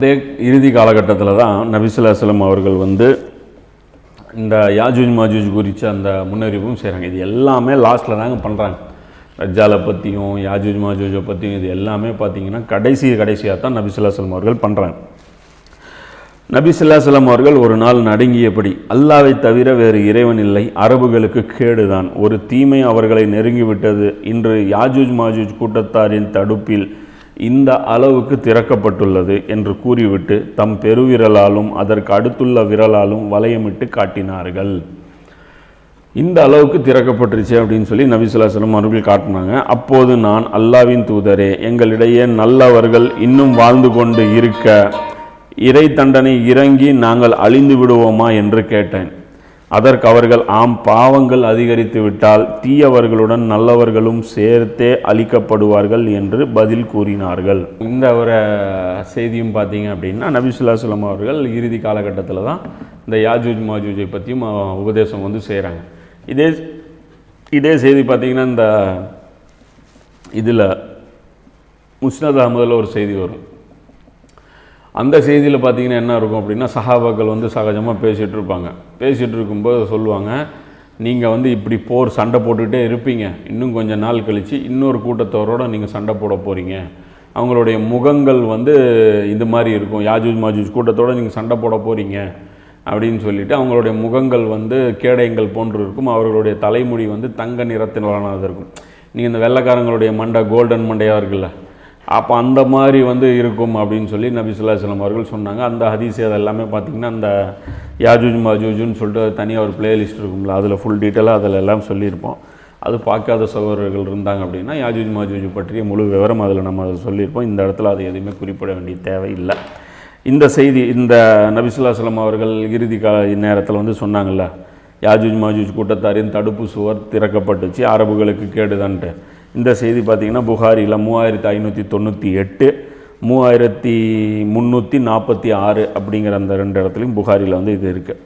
இதே இறுதி காலகட்டத்தில் தான் நபி ஸல்லல்லாஹு அலைஹி வஸல்லம் அவர்கள் இந்த யாஜூஜ் மாஜூஜ் குறித்து அந்த முன்னறிவும் செய்கிறாங்க. இது எல்லாமே லாஸ்ட்டில் தாங்க பண்ணுறாங்க. தஜ்ஜாலை பற்றியும் யாஜூஜ் மாஜூஜை பற்றியும் இது எல்லாமே பார்த்திங்கன்னா கடைசியாக தான் நபி ஸல்லல்லாஹு அலைஹி வஸல்லம் அவர்கள் பண்ணுறாங்க. நபி ஸல்லல்லாஹு அலைஹி வஸல்லம் அவர்கள் ஒரு நாள் நடுங்கியபடி, அல்லாஹ்வை தவிர வேறு இறைவன் இல்லை, அரபுகளுக்கு கேடுதான், ஒரு தீமை அவர்களை நெருங்கிவிட்டது, இன்று யாஜூஜ் மாஜூஜ் கூட்டத்தாரின் தடுப்பில் இந்த அளவுக்கு திறக்கப்பட்டுள்ளது என்று கூறிவிட்டு தம் பெருவிரலாலும் அதற்கு அடுத்துள்ள விரலாலும் வளையமிட்டு காட்டினார்கள். இந்த அளவுக்கு திறக்கப்பட்டுருச்சு அப்படின்னு சொல்லி நபி ஸல்லல்லாஹு அலைஹி வஸல்லம் அவர்கள் காட்டினாங்க. அப்போது நான், அல்லாஹ்வின் தூதரே, எங்களிடையே நல்லவர்கள் இன்னும் வாழ்ந்து கொண்டு இருக்க இறை தண்டனை இறங்கி நாங்கள் அழிந்து விடுவோமா என்று கேட்டேன். அதற்கு அவர்கள், ஆம், பாவங்கள் அதிகரித்து விட்டால் தீயவர்களுடன் நல்லவர்களும் சேர்த்தே அழிக்கப்படுவார்கள் என்று பதில் கூறினார்கள். இந்த ஒரு செய்தியும் பார்த்தீங்க அப்படின்னா நபி ஸல்லல்லாஹு அலைஹி வஸல்லம் அவர்கள் இறுதி காலகட்டத்தில் தான் இந்த யாஜூஜ் மாஜூஜை பற்றியும் உபதேசம் செய்கிறாங்க. இதே செய்தி பார்த்திங்கன்னா இந்த இதில் முஸ்னத் அஹ்மதில் ஒரு செய்தி வரும். அந்த செய்தியில் பார்த்திங்கன்னா என்ன இருக்கும் அப்படின்னா, சஹாபாக்கள் சகஜமாக பேசிகிட்டு இருப்பாங்க. பேசிகிட்டு இருக்கும்போது சொல்லுவாங்க, நீங்கள் இப்படி சண்டை போட்டுக்கிட்டே இருப்பீங்க, இன்னும் கொஞ்சம் நாள் கழித்து இன்னொரு கூட்டத்தோரோடு நீங்கள் சண்டை போட போகிறீங்க, அவங்களுடைய முகங்கள் இது மாதிரி இருக்கும், யாஜூஜ் மாஜூஜ் கூட்டத்தோடு நீங்கள் சண்டை போட போகிறீங்க அப்படின்னு சொல்லிவிட்டு அவங்களுடைய முகங்கள் கேடயங்கள் போன்று இருக்கும், அவர்களுடைய தலைமுடி தங்க நிறத்திலானது இருக்கும். நீங்கள் இந்த வெள்ளைக்காரங்களுடைய மண்டை கோல்டன் மண்டையாக இருக்குல்ல, அப்போ அந்த மாதிரி இருக்கும் அப்படின்னு சொல்லி நபி ஸல்லல்லாஹு அலைஹி வஸல்லம் அவர்கள் சொன்னாங்க. அந்த ஹதீஸ் அதெல்லாமே பார்த்திங்கன்னா அந்த யாஜூஜ் மாஜூஜ்னு சொல்லிட்டு தனியாக ஒரு பிளேலிஸ்ட் இருக்கும்ல, அதில் ஃபுல் டீட்டெயிலாக அதில் எல்லாம் சொல்லியிருப்போம். அது பார்க்காத சகோதரர்கள் இருந்தாங்க அப்படின்னா யாஜூஜ் மாஜூஜ் பற்றிய முழு விவரம் நம்ம அதில் சொல்லியிருப்போம். இந்த இடத்துல அது எதுவுமே குறிப்பிட வேண்டிய தேவை இல்லை. இந்த செய்தி இந்த நபி ஸல்லல்லாஹு அலைஹி வஸல்லம் அவர்கள் இறுதி நேரத்தில் சொன்னாங்கள்ல, யாஜூஜ் மாஜூஜ் கூட்டத்தாரின் தடுப்பு சுவர் திறக்கப்பட்டுச்சு, அரபுகளுக்கு கேடுதான்ட்டு. இந்த செய்தி பார்த்திங்கன்னா புகாரியில் 3598, 3346 அப்படிங்கிற அந்த 2 இடத்துலையும் புகாரியில் இது இருக்குது.